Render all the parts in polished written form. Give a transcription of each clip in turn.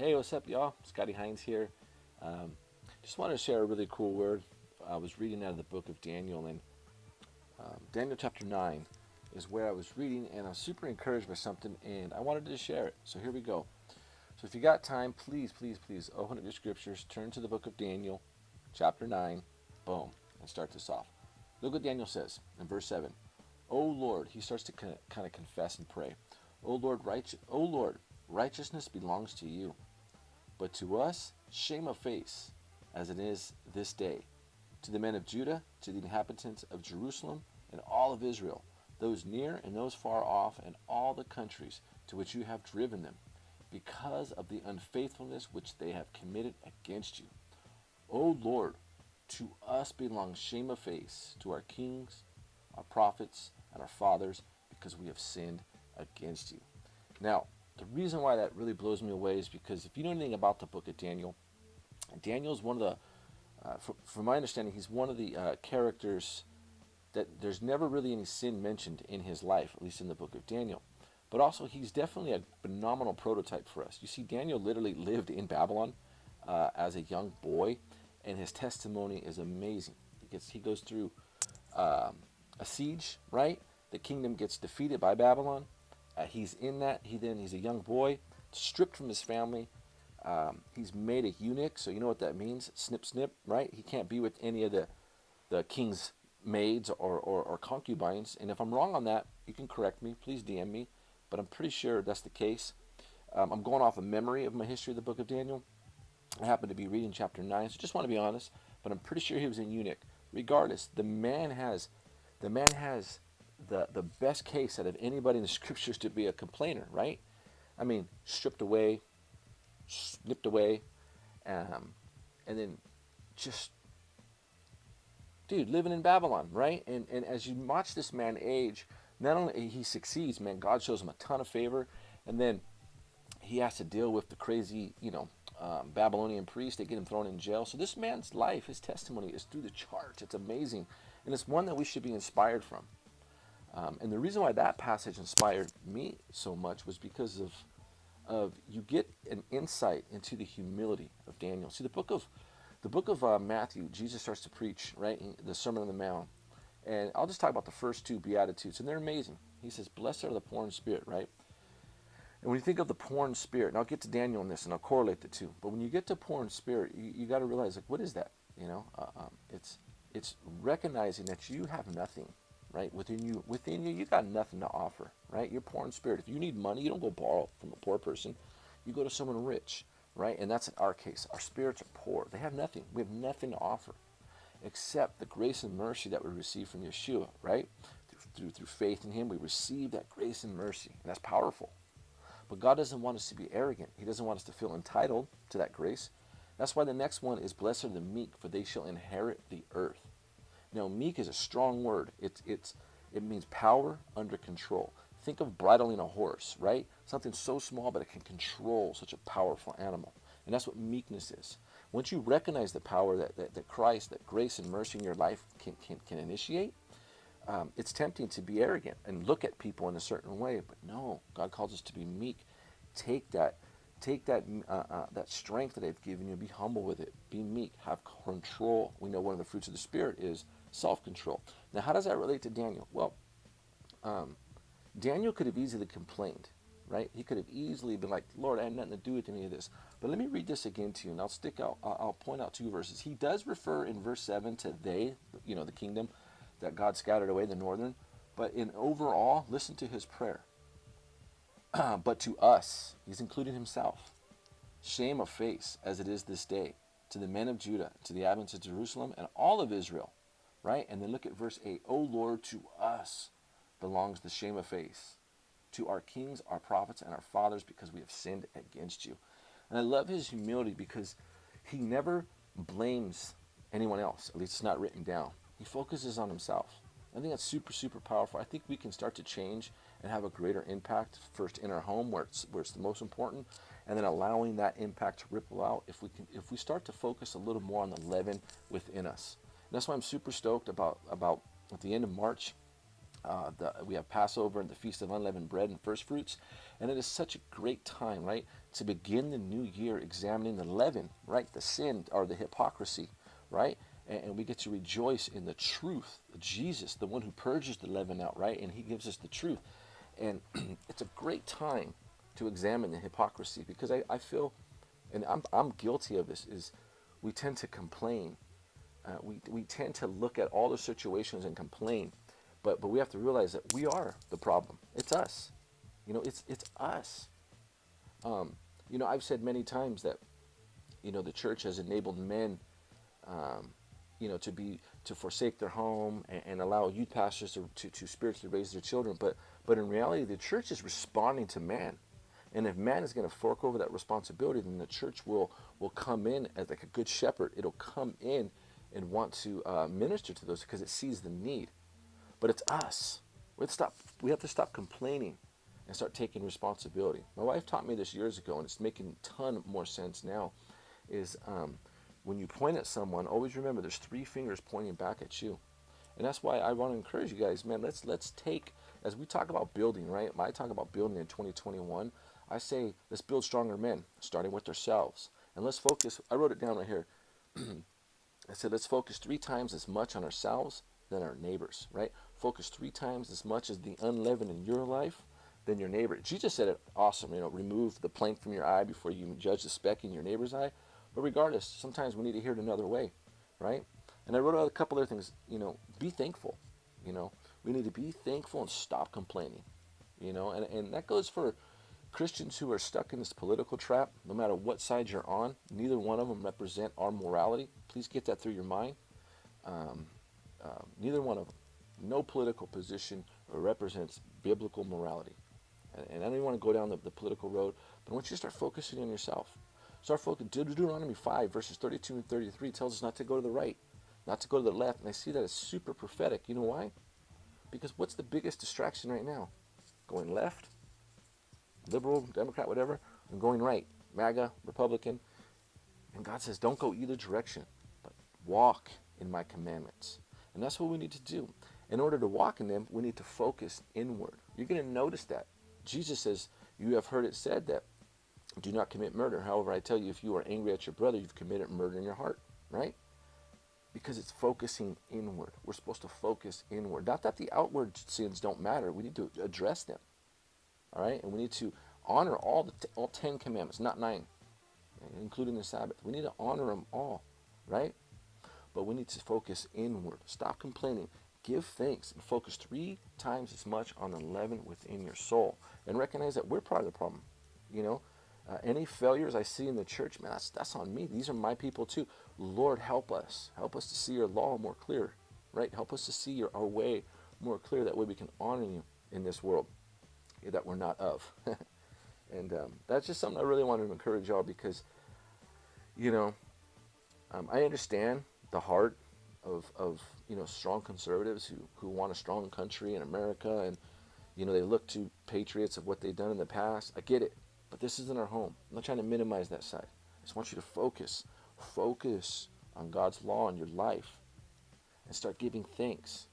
Hey, what's up, y'all? Scotty Hines here. Um, just wanted to share a really cool word. I was reading out of the book of Daniel, and Daniel chapter 9 is where I was reading, and I was super encouraged by something, and I wanted to share it. So here we go. So if you got time, please, please, please open up your scriptures, turn to the book of Daniel, chapter 9, boom, and start this off. Look what Daniel says in verse 7. O Lord, he starts to kind of confess and pray. O Lord, righteousness belongs to you. But to us, shame of face, as it is this day. To the men of Judah, to the inhabitants of Jerusalem, and all of Israel, those near and those far off, and all the countries to which you have driven them, because of the unfaithfulness which they have committed against you. O Lord, to us belongs shame of face, to our kings, our prophets, and our fathers, because we have sinned against you. Now, the reason why that really blows me away is because if you know anything about the book of Daniel, Daniel is one of from my understanding, he's one of the characters that there's never really any sin mentioned in his life, at least in the book of Daniel. But also, he's definitely a phenomenal prototype for us. You see, Daniel literally lived in Babylon as a young boy, and his testimony is amazing. He goes through a siege, right? The kingdom gets defeated by Babylon. He's in that. He's a young boy, stripped from his family. He's made a eunuch, so you know what that means. Snip, snip, right? He can't be with any of the king's maids or concubines. And if I'm wrong on that, you can correct me. Please DM me. But I'm pretty sure that's the case. I'm going off of memory of my history of the book of Daniel. I happen to be reading chapter 9, so just want to be honest. But I'm pretty sure he was a eunuch. Regardless, the man has the best case out of anybody in the scriptures to be a complainer, right? I mean, stripped away, snipped away, um, and then just, dude, living in Babylon, right? And as you watch this man age, not only he succeeds, man, God shows him a ton of favor, and then he has to deal with the crazy, Babylonian priests. They get him thrown in jail. So this man's life, his testimony, is through the charts. It's amazing, and it's one that we should be inspired from. And the reason why that passage inspired me so much was because of you get an insight into the humility of Daniel. See, the book of Matthew, Jesus starts to preach, right, in the Sermon on the Mount, and I'll just talk about the first two beatitudes, and they're amazing. He says, "Blessed are the poor in spirit," right? And when you think of the poor in spirit, and I'll get to Daniel in this, and I'll correlate the two. But when you get to poor in spirit, you got to realize, like, what is that? It's recognizing that you have nothing, right? Within you, you got nothing to offer, right? You're poor in spirit. If you need money, you don't go borrow from a poor person. You go to someone rich, right? And that's in our case. Our spirits are poor. They have nothing. We have nothing to offer except the grace and mercy that we receive from Yeshua, right? Through faith in Him, we receive that grace and mercy, and that's powerful. But God doesn't want us to be arrogant. He doesn't want us to feel entitled to that grace. That's why the next one is, "Blessed are the meek, for they shall inherit the earth." Now, meek is a strong word. It means power under control. Think of bridling a horse, right? Something so small, but it can control such a powerful animal. And that's what meekness is. Once you recognize the power that Christ, that grace and mercy in your life can initiate, it's tempting to be arrogant and look at people in a certain way. But no, God calls us to be meek. Take that, that strength that I've given you. Be humble with it. Be meek. Have control. We know one of the fruits of the Spirit is self-control. Now, how does that relate to Daniel? Well, Daniel could have easily complained, right? He could have easily been like, "Lord, I had nothing to do with any of this." But let me read this again to you, and I'll point out two verses. He does refer in verse 7 to they, the kingdom that God scattered away, the northern. But in overall, listen to his prayer. But to us, he's including himself. Shame of face, as it is this day, to the men of Judah, to the inhabitants of Jerusalem, and all of Israel, right? And then look at verse 8. "O Lord, to us belongs the shame of face, to our kings, our prophets, and our fathers, because we have sinned against you." And I love his humility because he never blames anyone else. At least it's not written down. He focuses on himself. I think that's super, super powerful. I think we can start to change and have a greater impact first in our home, where it's the most important, and then allowing that impact to ripple out. If we start to focus a little more on the leaven within us, and that's why I'm super stoked about at the end of March. We have Passover and the Feast of Unleavened Bread and First Fruits, and it is such a great time, right, to begin the new year examining the leaven, right, the sin or the hypocrisy, right, and we get to rejoice in the truth, Jesus, the one who purges the leaven out, right, and He gives us the truth, and it's a great time to examine the hypocrisy because I feel, and I'm guilty of this, is we tend to complain. We tend to look at all the situations and complain, but we have to realize that we are the problem. It's us. It's us. I've said many times that the church has enabled men, um, to forsake their home and allow youth pastors to spiritually raise their children. But in reality, the church is responding to man. And if man is going to fork over that responsibility, then the church will come in as like a good shepherd. It'll come in and want to minister to those because it sees the need. But it's us. We have to stop complaining and start taking responsibility. My wife taught me this years ago, and it's making a ton more sense now, is when you point at someone, always remember there's three fingers pointing back at you. And that's why I want to encourage you guys, man, let's take, as we talk about building, right? When I talk about building in 2021, I say let's build stronger men, starting with ourselves. And let's focus, I wrote it down right here. I said, let's focus 3 times as much on ourselves than our neighbors, right? Focus 3 times as much as the unleavened in your life than your neighbor. Jesus said it awesome, remove the plank from your eye before you judge the speck in your neighbor's eye. But regardless, sometimes we need to hear it another way, right? And I wrote out a couple other things, be thankful, we need to be thankful and stop complaining, and that goes for Christians who are stuck in this political trap. No matter what side you're on, neither one of them represent our morality. Please get that through your mind. Um, Neither one of them, no political position represents biblical morality. And I don't even want to go down the political road, but I want you to start focusing on yourself. Start focusing. Deuteronomy 5, verses 32 and 33 tells us not to go to the right, not to go to the left. And I see that as super prophetic. You know why? Because what's the biggest distraction right now? Going left, liberal, Democrat, whatever, and going right, MAGA, Republican. And God says, don't go either direction, but walk in my commandments. And that's what we need to do. In order to walk in them, we need to focus inward. You're going to notice that. Jesus says, you have heard it said that do not commit murder. However, I tell you, if you are angry at your brother, you've committed murder in your heart, right? Because it's focusing inward. We're supposed to focus inward. Not that the outward sins don't matter. We need to address them, all right? And we need to honor all 10 commandments, not 9, including the Sabbath. We need to honor them all, right? But we need to focus inward. Stop complaining. Give thanks and focus 3 times as much on the leaven within your soul. And recognize that we're part of the problem. Any failures I see in the church, man, that's on me. These are my people too. Lord, help us. Help us to see your law more clear, right? Help us to see our way more clear. That way we can honor you in this world that we're not of. And that's just something I really wanted to encourage y'all because, you know, I understand the heart of strong conservatives who want a strong country in America, and they look to patriots of what they've done in the past. I get it, but this isn't our home. I'm not trying to minimize that side. I just want you to focus on God's law in your life, and start giving thanks,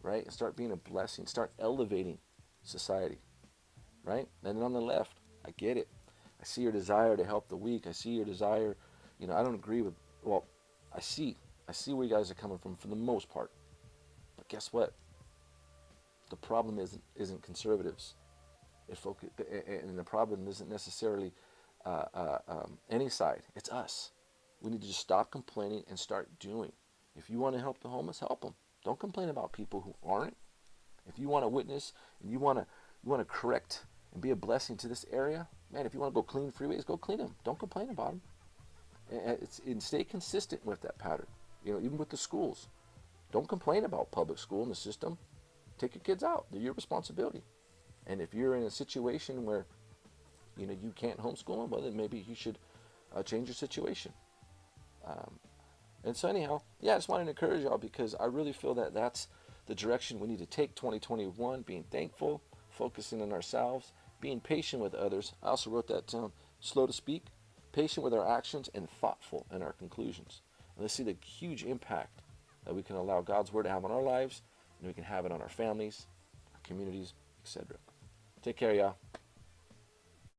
right? And start being a blessing. Start elevating society, right? And then on the left, I get it. I see your desire to help the weak. I see your desire. I don't agree with. Well, I see where you guys are coming from for the most part. But guess what? The problem isn't conservatives. And the problem isn't necessarily any side. It's us. We need to just stop complaining and start doing. If you want to help the homeless, help them. Don't complain about people who aren't. If you want to witness and you want to correct and be a blessing to this area, man, if you want to go clean freeways, go clean them. Don't complain about them. And stay consistent with that pattern. Even with the schools. Don't complain about public school and the system. Take your kids out. They're your responsibility. And if you're in a situation where you can't homeschool them, well, then maybe you should change your situation. And so anyhow, I just wanted to encourage y'all because I really feel that that's the direction we need to take 2021, being thankful, focusing on ourselves, being patient with others. I also wrote that down, slow to speak, patient with our actions, and thoughtful in our conclusions. And let's see the huge impact that we can allow God's word to have on our lives, and we can have it on our families communities, etc. Take care, y'all.